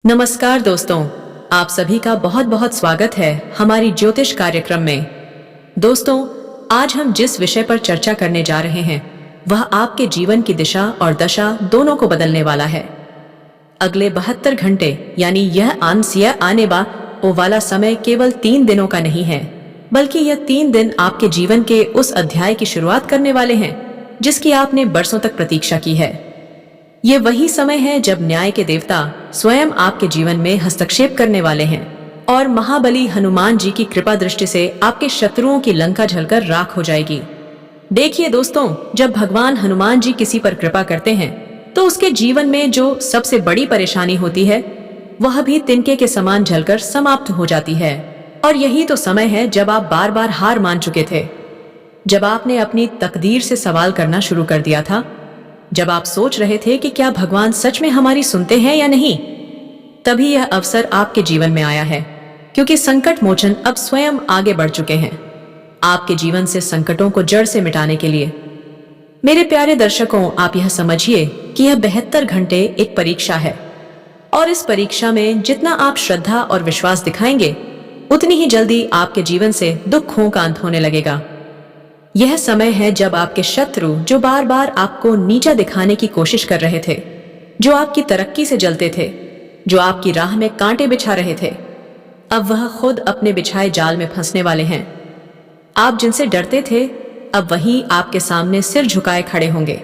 नमस्कार दोस्तों, आप सभी का बहुत बहुत स्वागत है हमारी ज्योतिष कार्यक्रम में। दोस्तों, आज हम जिस विषय पर चर्चा करने जा रहे हैं वह आपके जीवन की दिशा और दशा दोनों को बदलने वाला है। अगले 72 घंटे यानी यह आने वाला समय केवल 3 दिनों का नहीं है, बल्कि यह 3 दिन आपके जीवन के उस अध्याय की शुरुआत करने वाले हैं जिसकी आपने बरसों तक प्रतीक्षा की है। ये वही समय है जब न्याय के देवता स्वयं आपके जीवन में हस्तक्षेप करने वाले हैं और महाबली हनुमान जी की कृपा दृष्टि से आपके शत्रुओं की लंका जलकर राख हो जाएगी। देखिए दोस्तों, जब भगवान हनुमान जी किसी पर कृपा करते हैं तो उसके जीवन में जो सबसे बड़ी परेशानी होती है वह भी तिनके के समान जलकर समाप्त हो जाती है। और यही तो समय है जब आप बार बार हार मान चुके थे, जब आपने अपनी तकदीर से सवाल करना शुरू कर दिया था, जब आप सोच रहे थे कि क्या भगवान सच में हमारी सुनते हैं या नहीं। तभी यह अवसर आपके जीवन में आया है, क्योंकि संकट मोचन अब स्वयं आगे बढ़ चुके हैं आपके जीवन से संकटों को जड़ से मिटाने के लिए। मेरे प्यारे दर्शकों, आप यह समझिए कि यह 72 घंटे एक परीक्षा है और इस परीक्षा में जितना आप श्रद्धा और विश्वास दिखाएंगे उतनी ही जल्दी आपके जीवन से दुखों का अंत होने लगेगा। यह समय है जब आपके शत्रु जो बार बार आपको नीचा दिखाने की कोशिश कर रहे थे, जो आपकी तरक्की से जलते थे, जो आपकी राह में कांटे बिछा रहे थे, अब वह खुद अपने बिछाए जाल में फंसने वाले हैं। आप जिनसे डरते थे अब वही आपके सामने सिर झुकाए खड़े होंगे।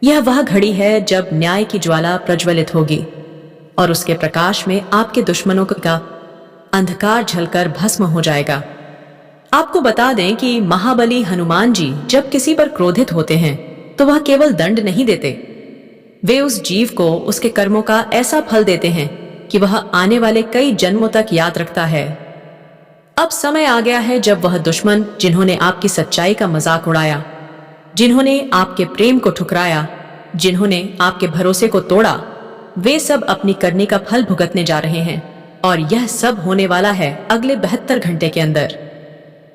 यह वह घड़ी है जब न्याय की ज्वाला प्रज्वलित होगी और उसके प्रकाश में आपके दुश्मनों का अंधकार झलकर भस्म हो जाएगा। आपको बता दें कि महाबली हनुमान जी जब किसी पर क्रोधित होते हैं तो वह केवल दंड नहीं देते, वे उस जीव को उसके कर्मों का ऐसा फल देते हैं कि वह आने वाले कई जन्मों तक याद रखता है। अब समय आ गया है जब वह दुश्मन जिन्होंने आपकी सच्चाई का मजाक उड़ाया, जिन्होंने आपके प्रेम को ठुकराया, जिन्होंने आपके भरोसे को तोड़ा, वे सब अपनी करनी का फल भुगतने जा रहे हैं। और यह सब होने वाला है अगले 72 घंटे के अंदर।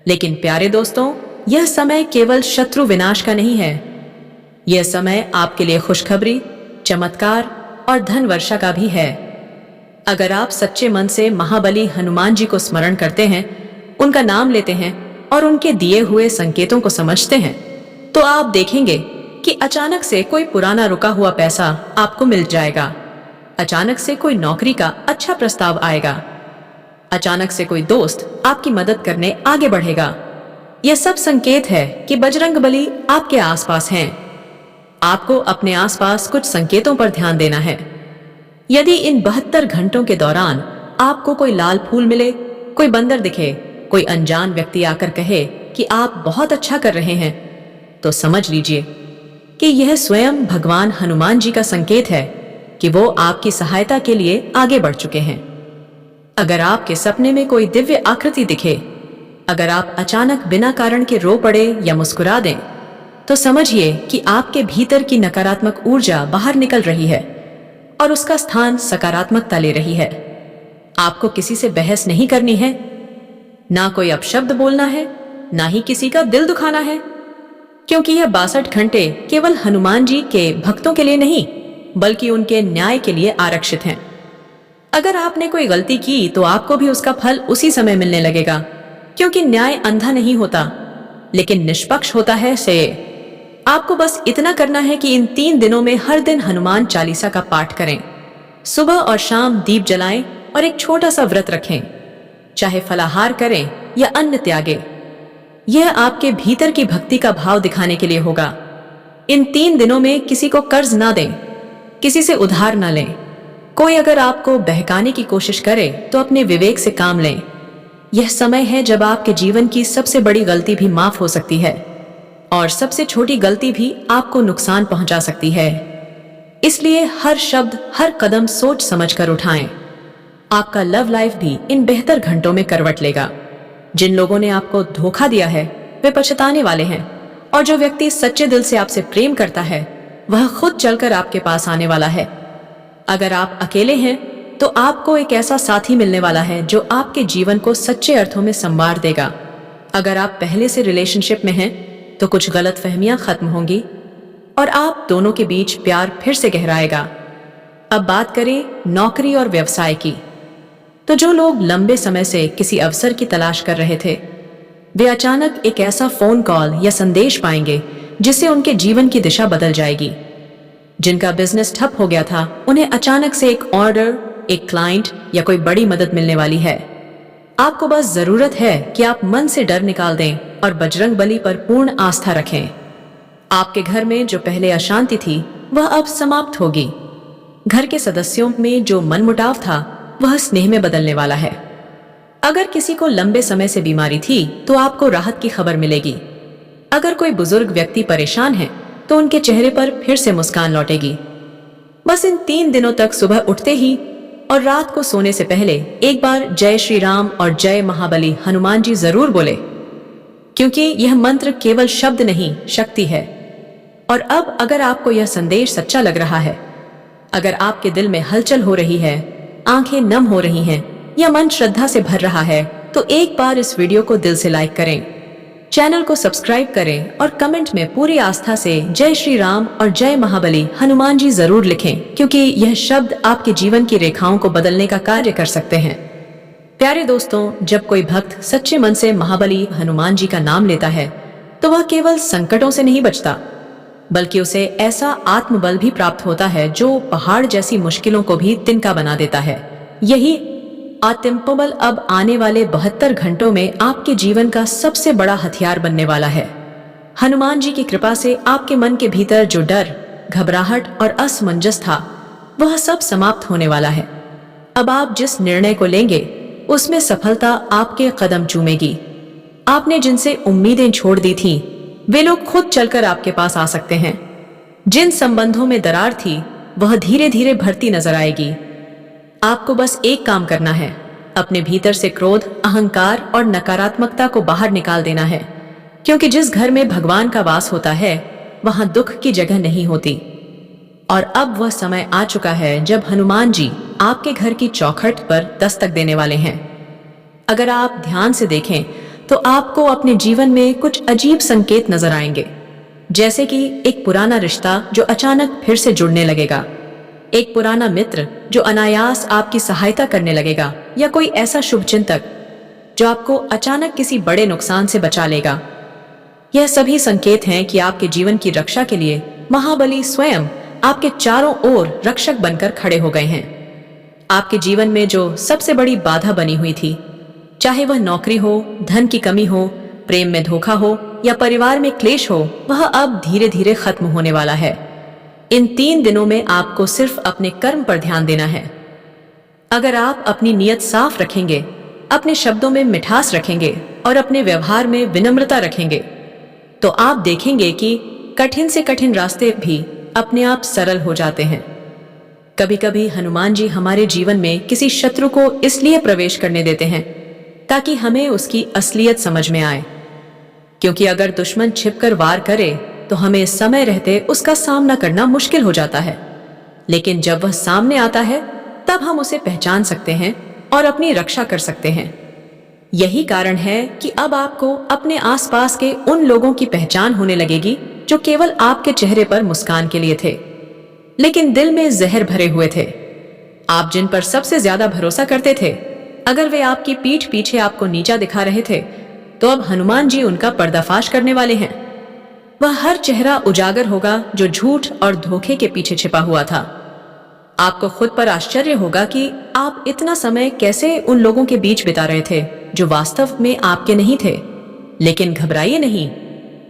लेकिन प्यारे दोस्तों, यह समय केवल शत्रु विनाश का नहीं है, यह समय आपके लिए खुशखबरी, चमत्कार और धन वर्षा का भी है। अगर आप सच्चे मन से महाबली हनुमान जी को स्मरण करते हैं, उनका नाम लेते हैं और उनके दिए हुए संकेतों को समझते हैं, तो आप देखेंगे कि अचानक से कोई पुराना रुका हुआ पैसा आपको मिल जाएगा, अचानक से कोई नौकरी का अच्छा प्रस्ताव आएगा, अचानक से कोई दोस्त आपकी मदद करने आगे बढ़ेगा। यह सब संकेत है कि बजरंगबली आपके आसपास हैं। आपको अपने आसपास कुछ संकेतों पर ध्यान देना है। यदि इन 72 घंटों के दौरान आपको कोई लाल फूल मिले, कोई बंदर दिखे, कोई अनजान व्यक्ति आकर कहे कि आप बहुत अच्छा कर रहे हैं, तो समझ लीजिए कि यह स्वयं भगवान हनुमान जी का संकेत है कि वो आपकी सहायता के लिए आगे बढ़ चुके हैं। अगर आपके सपने में कोई दिव्य आकृति दिखे, अगर आप अचानक बिना कारण के रो पड़े या मुस्कुरा दें, तो समझिए कि आपके भीतर की नकारात्मक ऊर्जा बाहर निकल रही है और उसका स्थान सकारात्मकता ले रही है। आपको किसी से बहस नहीं करनी है, ना कोई अपशब्द बोलना है, ना ही किसी का दिल दुखाना है, क्योंकि यह 62 घंटे केवल हनुमान जी के भक्तों के लिए नहीं, बल्कि उनके न्याय के लिए आरक्षित हैं। अगर आपने कोई गलती की तो आपको भी उसका फल उसी समय मिलने लगेगा, क्योंकि न्याय अंधा नहीं होता लेकिन निष्पक्ष होता है। से आपको बस इतना करना है कि इन 3 दिनों में हर दिन हनुमान चालीसा का पाठ करें, सुबह और शाम दीप जलाएं और एक छोटा सा व्रत रखें, चाहे फलाहार करें या अन्न त्यागें। यह आपके भीतर की भक्ति का भाव दिखाने के लिए होगा। इन 3 दिनों में किसी को कर्ज ना दें, किसी से उधार ना लें। कोई अगर आपको बहकाने की कोशिश करे तो अपने विवेक से काम लें। यह समय है जब आपके जीवन की सबसे बड़ी गलती भी माफ हो सकती है और सबसे छोटी गलती भी आपको नुकसान पहुंचा सकती है। इसलिए हर शब्द, हर कदम सोच समझ कर उठाएं। आपका लव लाइफ भी इन 72 घंटों में करवट लेगा। जिन लोगों ने आपको धोखा दिया है वे पछताने वाले हैं, और जो व्यक्ति सच्चे दिल से आपसे प्रेम करता है वह खुद चलकर आपके पास आने वाला है। अगर आप अकेले हैं तो आपको एक ऐसा साथी मिलने वाला है जो आपके जीवन को सच्चे अर्थों में संवार देगा। अगर आप पहले से रिलेशनशिप में हैं तो कुछ गलतफहमियां खत्म होंगी और आप दोनों के बीच प्यार फिर से गहराएगा। अब बात करें नौकरी और व्यवसाय की, तो जो लोग लंबे समय से किसी अवसर की तलाश कर रहे थे, वे अचानक एक ऐसा फोन कॉल या संदेश पाएंगे जिससे उनके जीवन की दिशा बदल जाएगी। जिनका बिजनेस ठप हो गया था, उन्हें अचानक से एक ऑर्डर, एक क्लाइंट या कोई बड़ी मदद मिलने वाली है। आपको बस जरूरत है कि आप मन से डर निकाल दें और बजरंग बली पर पूर्ण आस्था रखें। आपके घर में जो पहले अशांति थी, वह अब समाप्त होगी। घर के सदस्यों में जो मनमुटाव था, वह स्नेह में बदलने वाला है। अगर किसी को लंबे समय से बीमारी थी, तो आपको राहत की खबर मिलेगी। अगर कोई बुजुर्ग व्यक्ति परेशान है, तो उनके चेहरे पर फिर से मुस्कान लौटेगी। बस इन 3 दिनों तक सुबह उठते ही और रात को सोने से पहले एक बार जय श्री राम और जय महाबली हनुमान जी जरूर बोले, क्योंकि यह मंत्र केवल शब्द नहीं, शक्ति है। और अब अगर आपको यह संदेश सच्चा लग रहा है, अगर आपके दिल में हलचल हो रही है, आंखें नम हो रही हैं या मन श्रद्धा से भर रहा है, तो एक बार इस वीडियो को दिल से लाइक करें, चैनल को सब्सक्राइब करें और कमेंट में पूरी आस्था से जय श्री राम और जय महाबली हनुमान जी जरूर लिखें, क्योंकि यह शब्द आपके जीवन की रेखाओं को बदलने का कार्य कर सकते हैं। प्यारे दोस्तों, जब कोई भक्त सच्चे मन से महाबली हनुमान जी का नाम लेता है, तो वह केवल संकटों से नहीं बचता, बल्कि उसे ऐसा आत्मबल भी प्राप्त होता है जो पहाड़ जैसी मुश्किलों को भी तिनका बना देता है। यही आत्मबल अब आने वाले 72 घंटों में आपके जीवन का सबसे बड़ा हथियार बनने वाला है। हनुमान जी की कृपा से आपके मन के भीतर जो डर, घबराहट और असमंजस था, वह सब समाप्त होने वाला है। अब आप जिस निर्णय को लेंगे, उसमें सफलता आपके कदम चूमेगी। आपने जिनसे उम्मीदें छोड़ दी थीं, वे लोग खुद चलकर आपके पास आ सकते हैं। जिन संबंधों में दरार थी, वह धीरे धीरे भरती नजर आएगी। आपको बस एक काम करना है, अपने भीतर से क्रोध, अहंकार और नकारात्मकता को बाहर निकाल देना है, क्योंकि जिस घर में भगवान का वास होता है, वहां दुख की जगह नहीं होती। और अब वह समय आ चुका है जब हनुमान जी आपके घर की चौखट पर दस्तक देने वाले हैं। अगर आप ध्यान से देखें, तो आपको अपने जीवन में कुछ अजीब संकेत नजर आएंगे, जैसे कि एक पुराना रिश्ता जो अचानक फिर से जुड़ने लगेगा, एक पुराना मित्र जो अनायास आपकी सहायता करने लगेगा, या कोई ऐसा शुभचिंतक जो आपको अचानक किसी बड़े नुकसान से बचा लेगा। यह सभी संकेत हैं कि आपके जीवन की रक्षा के लिए महाबली स्वयं आपके चारों ओर रक्षक बनकर खड़े हो गए हैं। आपके जीवन में जो सबसे बड़ी बाधा बनी हुई थी, चाहे वह नौकरी हो, धन की कमी हो, प्रेम में धोखा हो या परिवार में क्लेश हो, वह अब धीरे धीरे खत्म होने वाला है। इन 3 दिनों में आपको सिर्फ अपने कर्म पर ध्यान देना है। अगर आप अपनी नीयत साफ रखेंगे, अपने शब्दों में मिठास रखेंगे और अपने व्यवहार में विनम्रता रखेंगे, तो आप देखेंगे कि कठिन से कठिन रास्ते भी अपने आप सरल हो जाते हैं। कभी कभी हनुमान जी हमारे जीवन में किसी शत्रु को इसलिए प्रवेश करने देते हैं ताकि हमें उसकी असलियत समझ में आए, क्योंकि अगर दुश्मन छिपकर वार करे, तो हमें समय रहते उसका सामना करना मुश्किल हो जाता है। लेकिन जब वह सामने आता है, तब हम उसे पहचान सकते हैं और अपनी रक्षा कर सकते हैं। यही कारण है कि अब आपको अपने आसपास के उन लोगों की पहचान होने लगेगी जो केवल आपके चेहरे पर मुस्कान के लिए थे, लेकिन दिल में जहर भरे हुए थे। आप जिन पर सबसे ज्यादा भरोसा करते थे, अगर वे आपकी पीठ पीछे आपको नीचा दिखा रहे थे, तो अब हनुमान जी उनका पर्दाफाश करने वाले हैं। वह हर चेहरा उजागर होगा जो झूठ और धोखे के पीछे छिपा हुआ था। आपको खुद पर आश्चर्य होगा कि आप इतना समय कैसे उन लोगों के बीच बिता रहे थे जो वास्तव में आपके नहीं थे। लेकिन घबराइए नहीं,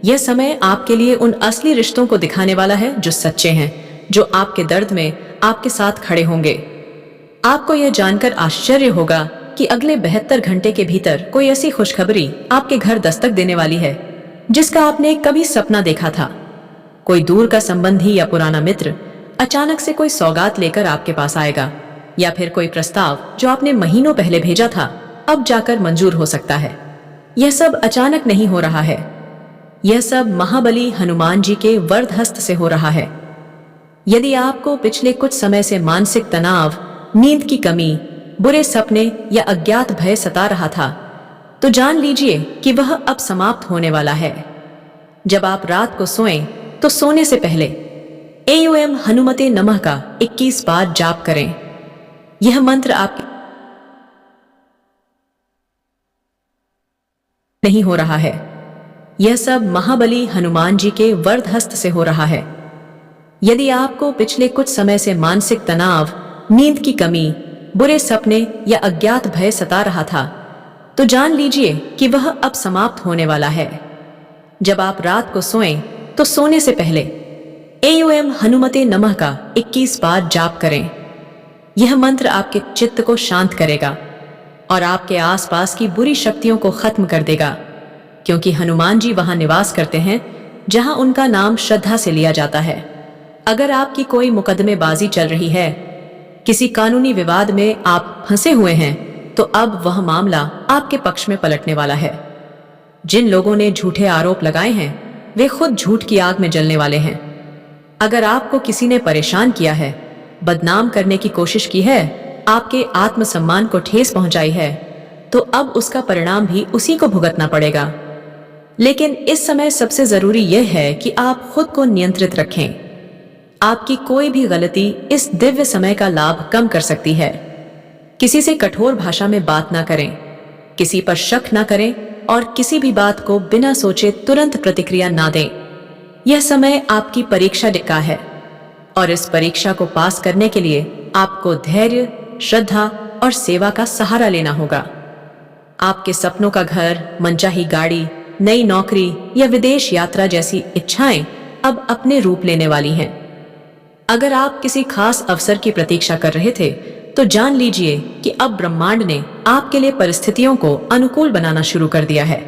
यह समय आपके लिए उन असली रिश्तों को दिखाने वाला है जो सच्चे हैं, जो आपके दर्द में आपके साथ खड़े होंगे। आपको यह जानकर आश्चर्य होगा कि अगले 72 घंटे के भीतर कोई ऐसी खुशखबरी आपके घर दस्तक देने वाली है जिसका आपने कभी सपना देखा था। कोई दूर का संबंधी या पुराना मित्र अचानक से कोई सौगात लेकर आपके पास आएगा, या फिर कोई प्रस्ताव जो आपने महीनों पहले भेजा था, अब जाकर मंजूर हो सकता है। यह सब अचानक नहीं हो रहा है, यह सब महाबली हनुमान जी के वरद हस्त से हो रहा है। यदि आपको पिछले कुछ समय से मानसिक तनाव, नींद की कमी, बुरे सपने या अज्ञात भय सता रहा था, तो जान लीजिए कि वह अब समाप्त होने वाला है। जब आप रात को सोएं, तो सोने से पहले एयूएम हनुमते नमः का 21 बार जाप करें। यह मंत्र आपके नहीं हो रहा है, यह सब महाबली हनुमान जी के वरद हस्त से हो रहा है। यदि आपको पिछले कुछ समय से मानसिक तनाव, नींद की कमी, बुरे सपने या अज्ञात भय सता रहा था, तो जान लीजिए कि वह अब समाप्त होने वाला है। जब आप रात को सोएं, तो सोने से पहले एयूएम हनुमते नमः का 21 बार जाप करें। यह मंत्र आपके चित्त को शांत करेगा और आपके आसपास की बुरी शक्तियों को खत्म कर देगा, क्योंकि हनुमान जी वहां निवास करते हैं जहां उनका नाम श्रद्धा से लिया जाता है। अगर आपकी कोई मुकदमेबाजी चल रही है, किसी कानूनी विवाद में आप फंसे हुए हैं, तो अब वह मामला आपके पक्ष में पलटने वाला है। जिन लोगों ने झूठे आरोप लगाए हैं, वे खुद झूठ की आग में जलने वाले हैं। अगर आपको किसी ने परेशान किया है, बदनाम करने की कोशिश की है, आपके आत्मसम्मान को ठेस पहुंचाई है, तो अब उसका परिणाम भी उसी को भुगतना पड़ेगा। लेकिन इस समय सबसे जरूरी यह है कि आप खुद को नियंत्रित रखें। आपकी कोई भी गलती इस दिव्य समय का लाभ कम कर सकती है। किसी से कठोर भाषा में बात ना करें, किसी पर शक ना करें और किसी भी बात को बिना सोचे तुरंत प्रतिक्रिया ना दें। यह समय आपकी परीक्षा का है और इस परीक्षा को पास करने के लिए आपको धैर्य, श्रद्धा और सेवा का सहारा लेना होगा। आपके सपनों का घर, मनचाही गाड़ी, नई नौकरी या विदेश यात्रा जैसी इच्छाएं अब अपने रूप लेने वाली हैं। अगर आप किसी खास अवसर की प्रतीक्षा कर रहे थे, तो जान लीजिए कि अब ब्रह्मांड ने आपके लिए परिस्थितियों को अनुकूल बनाना शुरू कर दिया है।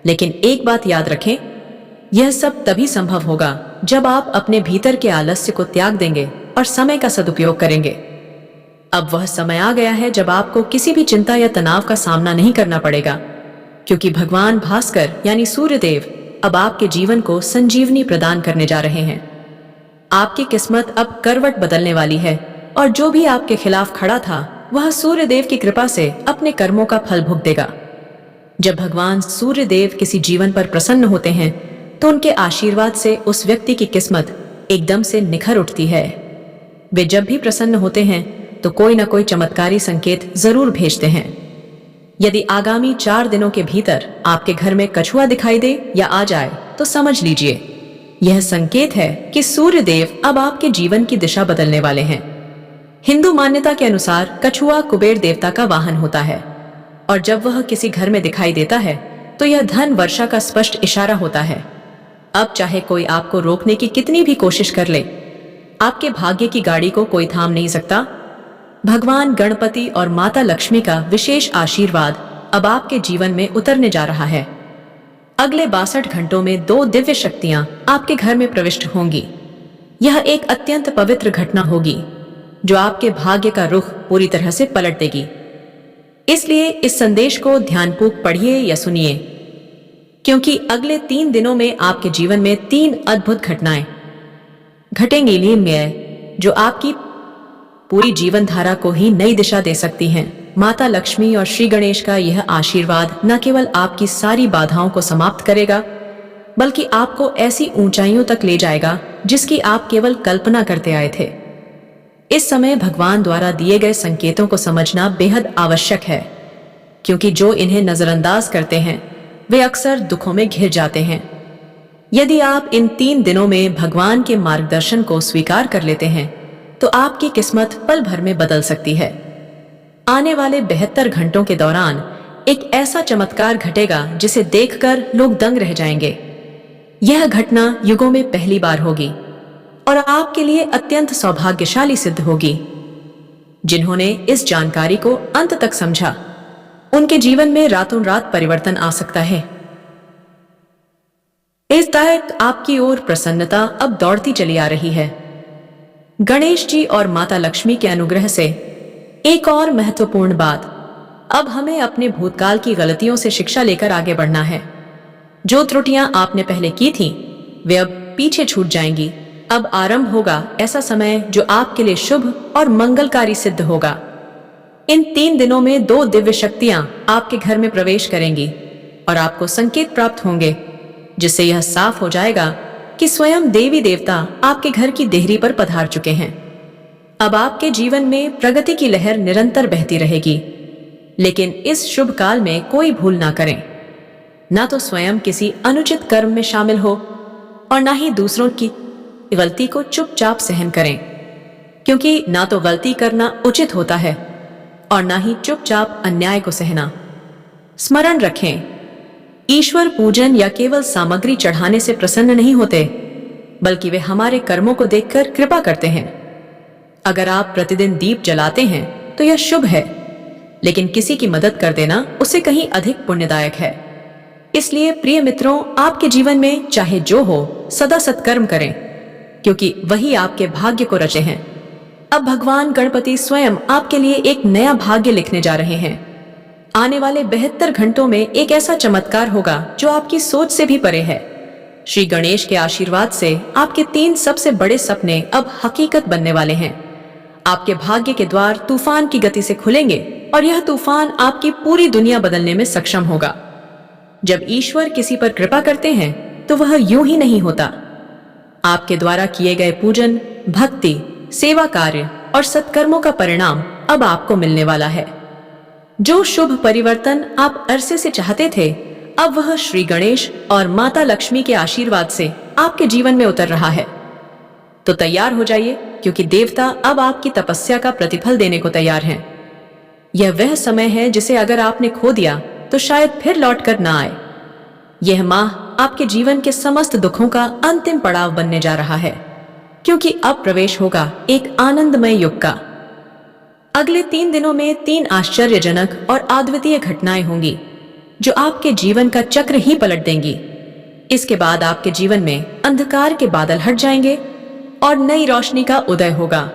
लेकिन एक बात याद रखें, यह सब तभी संभव होगा जब आप अपने भीतर के आलस्य को त्याग देंगे और समय का सदुपयोग करेंगे। अब वह समय आ गया है जब आपको किसी भी चिंता या तनाव का सामना नहीं करना पड़ेगा, क्योंकि भगवान भास्कर यानी सूर्यदेव अब आपके जीवन को संजीवनी प्रदान करने जा रहे हैं। आपकी किस्मत अब करवट बदलने वाली है और जो भी आपके खिलाफ खड़ा था, वह सूर्यदेव की कृपा से अपने कर्मों का फल भुगतेगा। जब भगवान सूर्यदेव किसी जीवन पर प्रसन्न होते हैं, तो उनके आशीर्वाद से उस व्यक्ति की किस्मत एकदम से निखर उठती है। वे जब भी प्रसन्न होते हैं, तो कोई ना कोई चमत्कारी संकेत जरूर भेजते हैं। यदि आगामी 4 दिनों के भीतर आपके घर में कछुआ दिखाई दे या आ जाए, तो समझ लीजिए यह संकेत है कि सूर्यदेव अब आपके जीवन की दिशा बदलने वाले हैं। हिंदू मान्यता के अनुसार कछुआ कुबेर देवता का वाहन होता है और जब वह किसी घर में दिखाई देता है, तो यह धन वर्षा का स्पष्ट इशारा होता है। अब चाहे कोई आपको रोकने की कितनी भी कोशिश कर ले, आपके भाग्य की गाड़ी को कोई थाम नहीं सकता। भगवान गणपति और माता लक्ष्मी का विशेष आशीर्वाद अब आपके जीवन में उतरने जा रहा है। अगले 62 घंटों में 2 दिव्य शक्तियां आपके घर में प्रविष्ट होंगी। यह एक अत्यंत पवित्र घटना होगी जो आपके भाग्य का रुख पूरी तरह से पलट देगी। इसलिए इस संदेश को ध्यानपूर्वक पढ़िए या सुनिए, क्योंकि अगले 3 दिनों में आपके जीवन में 3 अद्भुत घटनाएं घटेंगी जो आपकी पूरी जीवन धारा को ही नई दिशा दे सकती हैं। माता लक्ष्मी और श्री गणेश का यह आशीर्वाद न केवल आपकी सारी बाधाओं को समाप्त करेगा, बल्कि आपको ऐसी ऊंचाइयों तक ले जाएगा जिसकी आप केवल कल्पना करते आए थे। इस समय भगवान द्वारा दिए गए संकेतों को समझना बेहद आवश्यक है, क्योंकि जो इन्हें नजरअंदाज करते हैं, वे अक्सर दुखों में घिर जाते हैं। यदि आप इन 3 दिनों में भगवान के मार्गदर्शन को स्वीकार कर लेते हैं, तो आपकी किस्मत पल भर में बदल सकती है। आने वाले 72 घंटों के दौरान एक ऐसा चमत्कार घटेगा जिसे देखकर लोग दंग रह जाएंगे। यह घटना युगों में पहली बार होगी और आपके लिए अत्यंत सौभाग्यशाली सिद्ध होगी। जिन्होंने इस जानकारी को अंत तक समझा, उनके जीवन में रातों रात परिवर्तन आ सकता है। इस तहत आपकी ओर प्रसन्नता अब दौड़ती चली आ रही है। गणेश जी और माता लक्ष्मी के अनुग्रह से एक और महत्वपूर्ण बात, अब हमें अपने भूतकाल की गलतियों से शिक्षा लेकर आगे बढ़ना है। जो त्रुटियां आपने पहले की थीं, वे अब पीछे छूट जाएंगी। अब आरंभ होगा ऐसा समय जो आपके लिए शुभ और मंगलकारी सिद्ध होगा। इन 3 दिनों में 2 दिव्य शक्तियां आपके घर में प्रवेश करेंगी और आपको संकेत प्राप्त होंगे, जिससे यह साफ हो जाएगा कि स्वयं देवी देवता आपके घर की देहरी पर पधार चुके हैं। अब आपके जीवन में प्रगति की लहर निरंतर बहती रहेगी। लेकिन इस शुभ काल में कोई भूल ना करें। ना तो स्वयं किसी अनुचित कर्म में शामिल हो और ना ही दूसरों की गलती को चुपचाप सहन करें, क्योंकि ना तो गलती करना उचित होता है और ना ही चुपचाप अन्याय को सहना। स्मरण रखें, ईश्वर पूजन या केवल सामग्री चढ़ाने से प्रसन्न नहीं होते, बल्कि वे हमारे कर्मों को देखकर कृपा करते हैं। अगर आप प्रतिदिन दीप जलाते हैं तो यह शुभ है, लेकिन किसी की मदद कर देना उससे कहीं अधिक पुण्यदायक है। इसलिए प्रिय मित्रों, आपके जीवन में चाहे जो हो, सदा सत्कर्म करें, क्योंकि वही आपके भाग्य को रचे हैं। अब भगवान गणपति स्वयं आपके लिए एक नया भाग्य लिखने जा रहे हैं। आने वाले 72 घंटों में एक ऐसा चमत्कार होगा जो आपकी सोच से भी परे है। श्री गणेश के आशीर्वाद से आपके 3 सबसे बड़े सपने अब हकीकत बनने वाले हैं। आपके भाग्य के द्वार तूफान की गति से खुलेंगे और यह तूफान आपकी पूरी दुनिया बदलने में सक्षम होगा। जब ईश्वर किसी पर कृपा करते हैं तो वह यूं ही नहीं होता। आपके द्वारा किए गए पूजन, भक्ति, सेवा कार्य और सत्कर्मों का परिणाम अब आपको मिलने वाला है। जो शुभ परिवर्तन आप अरसे से चाहते थे, अब वह श्री गणेश और माता लक्ष्मी के आशीर्वाद से आपके जीवन में उतर रहा है। तो तैयार हो जाइए, क्योंकि देवता अब आपकी तपस्या का प्रतिफल देने को तैयार हैं। यह वह समय है जिसे अगर आपने खो दिया तो शायद फिर लौट कर ना आए। यह माह आपके जीवन के समस्त दुखों का अंतिम पड़ाव बनने जा रहा है, क्योंकि अब प्रवेश होगा एक आनंदमय युग का। अगले 3 दिनों में 3 आश्चर्यजनक और अद्वितीय घटनाएं होंगी जो आपके जीवन का चक्र ही पलट देंगी। इसके बाद आपके जीवन में अंधकार के बादल हट जाएंगे और नई रोशनी का उदय होगा।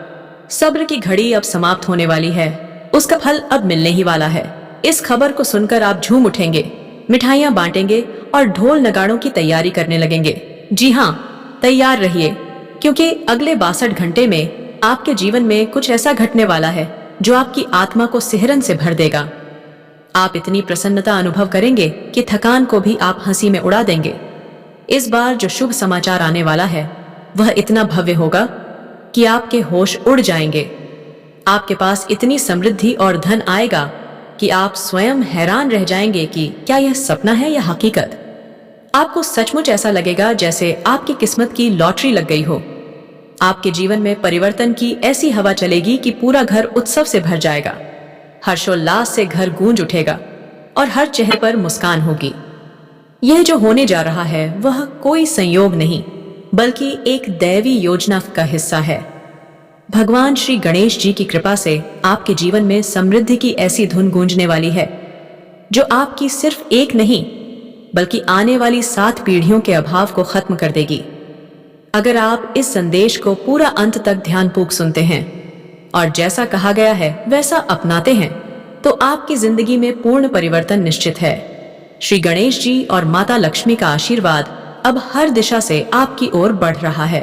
सब्र की घड़ी अब समाप्त होने वाली है, उसका फल अब मिलने ही वाला है। इस खबर को सुनकर आप झूम उठेंगे, मिठाइयां बांटेंगे और ढोल नगाड़ों की तैयारी करने लगेंगे। जी हाँ, तैयार रहिए, क्योंकि अगले 62 घंटे में आपके जीवन में कुछ ऐसा घटने वाला है जो आपकी आत्मा को सिहरन से भर देगा। आप इतनी प्रसन्नता अनुभव करेंगे कि थकान को भी आप हंसी में उड़ा देंगे। इस बार जो शुभ समाचार आने वाला है वह इतना भव्य होगा कि आपके होश उड़ जाएंगे। आपके पास इतनी समृद्धि और धन आएगा कि आप स्वयं हैरान रह जाएंगे कि क्या यह सपना है या हकीकत। आपको सचमुच ऐसा लगेगा जैसे आपकी किस्मत की लॉटरी लग गई हो। आपके जीवन में परिवर्तन की ऐसी हवा चलेगी कि पूरा घर उत्सव से भर जाएगा। हर्षोल्लास से घर गूंज उठेगा और हर चेहरे पर मुस्कान होगी। यह जो होने जा रहा है वह कोई संयोग नहीं, बल्कि एक दैवी योजना का हिस्सा है। भगवान श्री गणेश जी की कृपा से आपके जीवन में समृद्धि की ऐसी धुन गूंजने वाली है जो आपकी सिर्फ एक नहीं, बल्कि आने वाली 7 पीढ़ियों के अभाव को खत्म कर देगी। अगर आप इस संदेश को पूरा अंत तक ध्यानपूर्वक सुनते हैं और जैसा कहा गया है वैसा अपनाते हैं, तो आपकी जिंदगी में पूर्ण परिवर्तन निश्चित है। श्री गणेश जी और माता लक्ष्मी का आशीर्वाद अब हर दिशा से आपकी ओर बढ़ रहा है।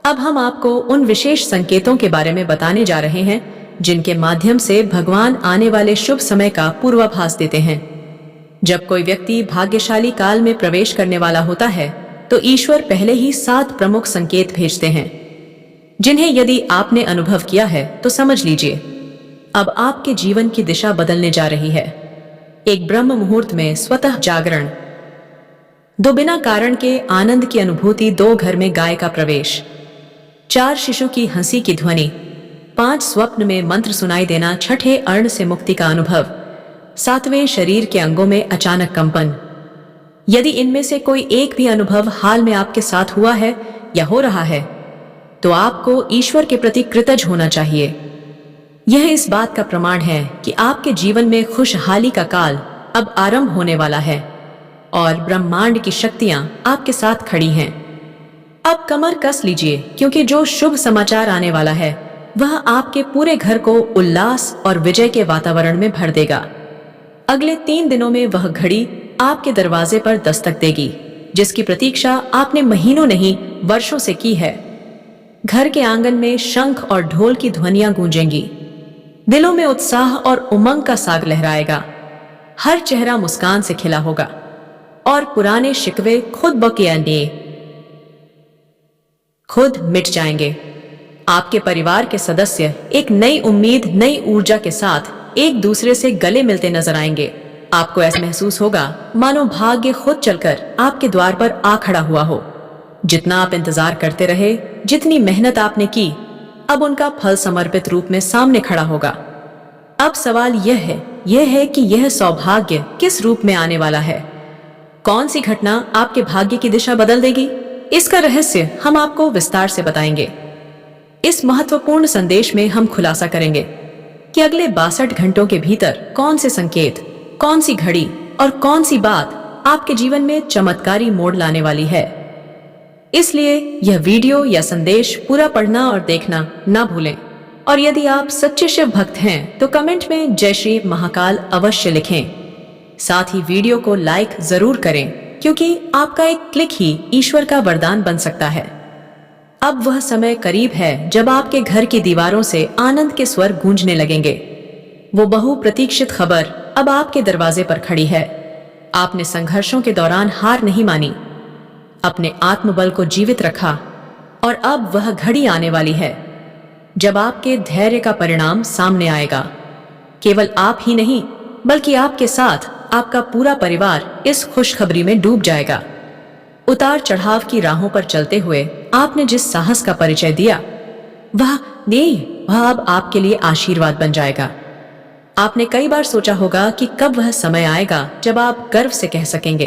अब हम आपको उन विशेष संकेतों के बारे में बताने जा रहे हैं जिनके माध्यम से भगवान आने वाले शुभ समय का पूर्वाभास देते हैं। जब कोई व्यक्ति भाग्यशाली काल में प्रवेश करने वाला होता है तो ईश्वर पहले ही 7 प्रमुख संकेत भेजते हैं, जिन्हें यदि आपने अनुभव किया है तो समझ लीजिए, अब आपके जीवन की दिशा बदलने जा रही है। एक ब्रह्म मुहूर्त में स्वतः जागरण, 2 बिना कारण के आनंद की अनुभूति, 2 घर में गाय का प्रवेश, 4 शिशु की हंसी की ध्वनि, 5 स्वप्न में मंत्र सुनाई देना, 6ठे अर्ण से मुक्ति का अनुभव, 7वें शरीर के अंगों में अचानक कंपन। यदि इनमें से कोई एक भी अनुभव हाल में आपके साथ हुआ है या हो रहा है तो आपको ईश्वर के प्रति कृतज्ञ होना चाहिए। यह इस बात का प्रमाण है कि आपके जीवन में खुशहाली का काल अब आरंभ होने वाला है और ब्रह्मांड की शक्तियां आपके साथ खड़ी हैं। अब कमर कस लीजिए, क्योंकि जो शुभ समाचार आने वाला है वह आपके पूरे घर को उल्लास और विजय के वातावरण में भर देगा। अगले 3 दिनों में वह घड़ी आपके दरवाजे पर दस्तक देगी, जिसकी प्रतीक्षा आपने महीनों नहीं वर्षों से की है। घर के आंगन में शंख और ढोल की ध्वनियां गूंजेंगी, दिलों में उत्साह और उमंग का साग लहराएगा, हर चेहरा मुस्कान से खिला होगा और पुराने शिकवे खुद ब के खुद मिट जाएंगे। आपके परिवार के सदस्य एक नई उम्मीद, नई ऊर्जा के साथ एक दूसरे से गले मिलते नजर आएंगे। आपको ऐसा महसूस होगा मानो भाग्य खुद चलकर आपके द्वार पर आ खड़ा हुआ हो। जितना आप इंतजार करते रहे, जितनी मेहनत आपने की, अब उनका फल समर्पित रूप में सामने खड़ा होगा। अब सवाल यह है कि यह सौभाग्य किस रूप में आने वाला है। कौन सी घटना आपके भाग्य की दिशा बदल देगी? इसका रहस्य हम आपको विस्तार से बताएंगे। इस महत्वपूर्ण संदेश में हम खुलासा करेंगे कि अगले 62 घंटों के भीतर कौन से संकेत, कौन सी घड़ी और कौन सी बात आपके जीवन में चमत्कारी मोड़ लाने वाली है। इसलिए यह वीडियो या संदेश पूरा पढ़ना और देखना ना भूलें। और यदि आप सच्चे शिव भक्त हैं तो कमेंट में जय श्री महाकाल अवश्य लिखें। साथ ही वीडियो को लाइक जरूर करें, क्योंकि आपका एक क्लिक ही ईश्वर का वरदान बन सकता है। अब वह समय करीब है जब आपके घर की दीवारों से आनंद के स्वर गूंजने लगेंगे। वो बहुप्रतीक्षित खबर अब आपके दरवाजे पर खड़ी है। आपने संघर्षों के दौरान हार नहीं मानी, अपने आत्मबल को जीवित रखा, और अब वह घड़ी आने वाली है जब आपके धैर्य का परिणाम सामने आएगा। केवल आप ही नहीं, बल्कि आपके साथ आपका पूरा परिवार इस खुशखबरी में डूब जाएगा। उतार चढ़ाव की राहों पर चलते हुए आपने जिस साहस का परिचय दिया, वह अब आपके लिए आशीर्वाद बन जाएगा। आपने कई बार सोचा होगा कि कब वह समय आएगा जब आप गर्व से कह सकेंगे,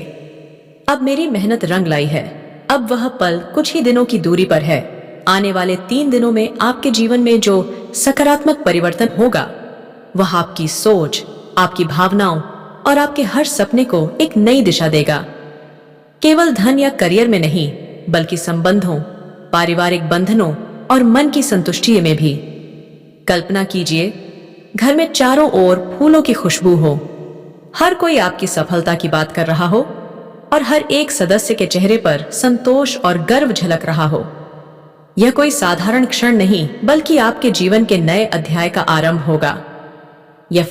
अब मेरी मेहनत रंग लाई है। अब वह पल कुछ ही दिनों की दूरी पर है। आने वाले 3 दिनों में आपके जीवन में जो सकारात्मक परिवर्तन होगा, वह आपकी सोच, आपकी भावनाओं और आपके हर सपने को एक नई दिशा देगा। केवल धन या करियर में नहीं, बल्कि संबंधों, पारिवारिक बंधनों और मन की संतुष्टि में भी। कल्पना कीजिए, घर में चारों ओर फूलों की खुशबू हो, हर कोई आपकी सफलता की बात कर रहा हो और हर एक सदस्य के चेहरे पर संतोष और गर्व झलक रहा हो। यह कोई साधारण क्षण नहीं, बल्कि आपके जीवन के नए अध्याय का आरंभ होगा। यह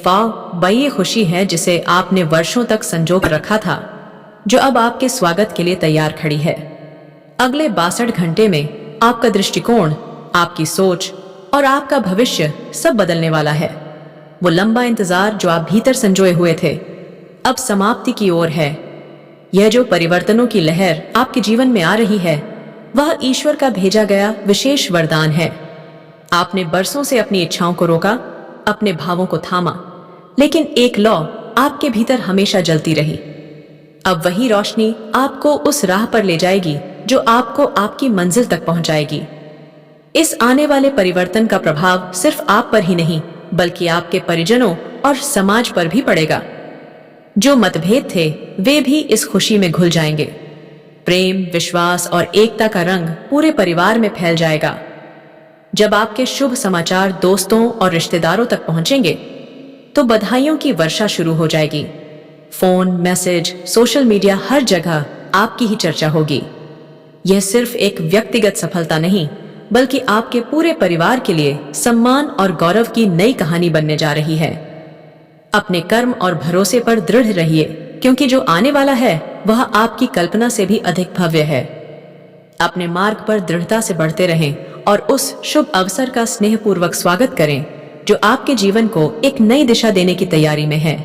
बड़ी खुशी है जिसे आपने वर्षों तक संजो कर रखा था, जो अब आपके स्वागत के लिए तैयार खड़ी है। अगले 62 घंटे में आपका दृष्टिकोण, आपकी सोच और आपका भविष्य सब बदलने वाला है। वो लंबा इंतजार जो आप भीतर संजोए हुए थे, अब समाप्ति की ओर है। यह जो परिवर्तनों की लहर आपके जीवन में आ रही है, वह ईश्वर का भेजा गया विशेष वरदान है। आपने बरसों से अपनी इच्छाओं को रोका, अपने भावों को थामा, लेकिन एक लौ आपके भीतर हमेशा जलती रही। अब वही रोशनी आपको उस राह पर ले जाएगी जो आपको आपकी मंजिल तक पहुंचाएगी। इस आने वाले परिवर्तन का प्रभाव सिर्फ आप पर ही नहीं, बल्कि आपके परिजनों और समाज पर भी पड़ेगा। जो मतभेद थे, वे भी इस खुशी में घुल जाएंगे। प्रेम, विश्वास और एकता का रंग पूरे परिवार में फैल जाएगा। जब आपके शुभ समाचार दोस्तों और रिश्तेदारों तक पहुंचेंगे, तो बधाइयों की वर्षा शुरू हो जाएगी। फोन, मैसेज, सोशल मीडिया, हर जगह आपकी ही चर्चा होगी। यह सिर्फ एक व्यक्तिगत सफलता नहीं, बल्कि आपके पूरे परिवार के लिए सम्मान और गौरव की नई कहानी बनने जा रही है। अपने कर्म और भरोसे पर दृढ़ रहिए, क्योंकि जो आने वाला है वह आपकी कल्पना से भी अधिक भव्य है। अपने मार्ग पर दृढ़ता से बढ़ते रहें और उस शुभ अवसर का स्नेहपूर्वक स्वागत करें जो आपके जीवन को एक नई दिशा देने की तैयारी में है।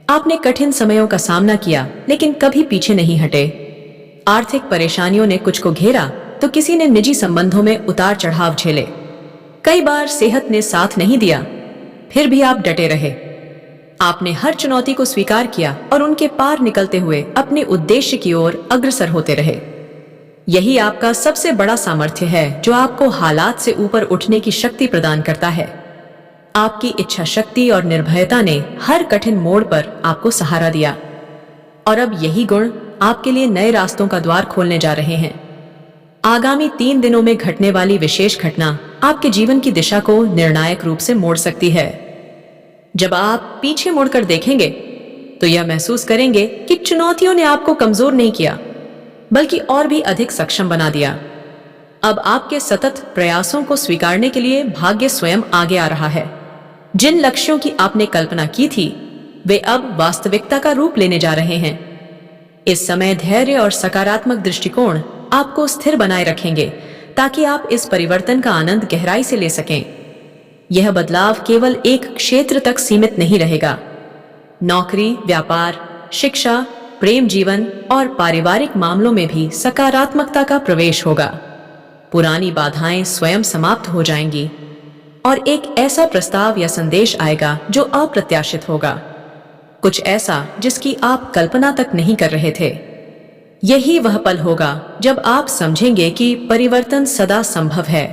आपने कठिन समयों का सामना किया, लेकिन कभी पीछे नहीं हटे। आर्थिक परेशानियों ने कुछ को घेरा, तो किसी ने निजी संबंधों में उतार चढ़ाव झेले। कई बार सेहत ने साथ नहीं दिया, फिर भी आप डटे रहे। आपने हर चुनौती को स्वीकार किया और उनके पार निकलते हुए अपने उद्देश्य की ओर अग्रसर होते रहे। यही आपका सबसे बड़ा सामर्थ्य है, जो आपको हालात से ऊपर उठने की शक्ति प्रदान करता है। आपकी इच्छा शक्ति और निर्भयता ने हर कठिन मोड़ पर आपको सहारा दिया, और अब यही गुण आपके लिए नए रास्तों का द्वार खोलने जा रहे हैं। आगामी 3 दिनों में घटने वाली विशेष घटना आपके जीवन की दिशा को निर्णायक रूप से मोड़ सकती है। जब आप पीछे मुड़कर देखेंगे, तो यह महसूस करेंगे कि चुनौतियों ने आपको कमजोर नहीं किया, बल्कि और भी अधिक सक्षम बना दिया। अब आपके सतत प्रयासों को स्वीकारने के लिए भाग्य स्वयं आगे आ रहा है। जिन लक्ष्यों की आपने कल्पना की थी, वे अब वास्तविकता का रूप लेने जा रहे हैं। इस समय धैर्य और सकारात्मक दृष्टिकोण आपको स्थिर बनाए रखेंगे, ताकि आप इस परिवर्तन का आनंद गहराई से ले सकें। यह बदलाव केवल एक क्षेत्र तक सीमित नहीं रहेगा। नौकरी, व्यापार, शिक्षा, प्रेम जीवन और पारिवारिक मामलों में भी सकारात्मकता का प्रवेश होगा। पुरानी बाधाएं स्वयं समाप्त हो जाएंगी और एक ऐसा प्रस्ताव या संदेश आएगा जो अप्रत्याशित होगा, कुछ ऐसा जिसकी आप कल्पना तक नहीं कर रहे थे। यही वह पल होगा जब आप समझेंगे कि परिवर्तन सदा संभव है,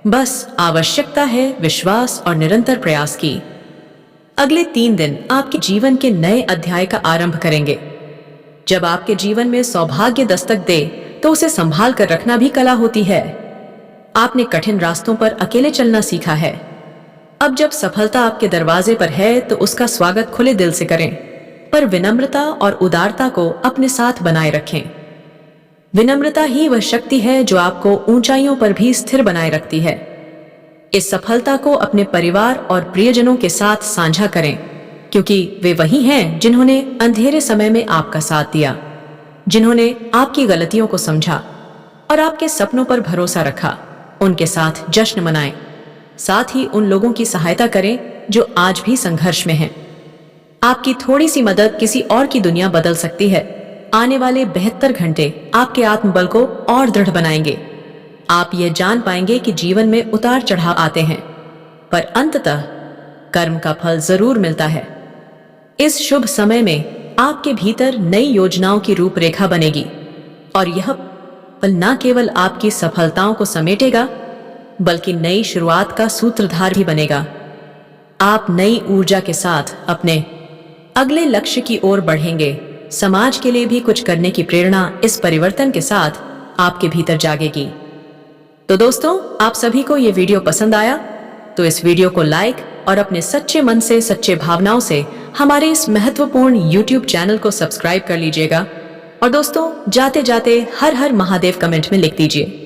बस आवश्यकता है विश्वास और निरंतर प्रयास की। अगले 3 दिन आपके जीवन के नए अध्याय का आरंभ करेंगे। जब आपके जीवन में सौभाग्य दस्तक दे तो उसे संभाल कर रखना भी कला होती है। आपने कठिन रास्तों पर अकेले चलना सीखा है। अब जब सफलता आपके दरवाजे पर है तो उसका स्वागत खुले दिल से करें, पर विनम्रता और उदारता को अपने साथ बनाए रखें। विनम्रता ही वह शक्ति है जो आपको ऊंचाइयों पर भी स्थिर बनाए रखती है। इस सफलता को अपने परिवार और प्रियजनों के साथ साझा करें, क्योंकि वे वही हैं जिन्होंने अंधेरे समय में आपका साथ दिया, जिन्होंने आपकी गलतियों को समझा और आपके सपनों पर भरोसा रखा। उनके साथ जश्न मनाएं। साथ ही उन लोगों की सहायता करें जो आज भी संघर्ष में हैं। आपकी थोड़ी सी मदद किसी और की दुनिया बदल सकती है। आने वाले 72 घंटे आपके आत्मबल को और दृढ़ बनाएंगे। आप यह जान पाएंगे कि जीवन में उतार चढ़ाव आते हैं, पर अंततः कर्म का फल जरूर मिलता है। इस शुभ समय में आपके भीतर नई योजनाओं की रूपरेखा बनेगी और यह पल न केवल आपकी सफलताओं को समेटेगा, बल्कि नई शुरुआत का सूत्रधार भी बनेगा। आप नई ऊर्जा के साथ अपने अगले लक्ष्य की ओर बढ़ेंगे। समाज के लिए भी कुछ करने की प्रेरणा इस परिवर्तन के साथ आपके भीतर जागेगी। तो दोस्तों, आप सभी को ये वीडियो पसंद आया तो इस वीडियो को लाइक और अपने सच्चे मन से, सच्चे भावनाओं से हमारे इस महत्वपूर्ण YouTube चैनल को सब्सक्राइब कर लीजिएगा। और दोस्तों, जाते जाते हर हर महादेव कमेंट में लिख दीजिए।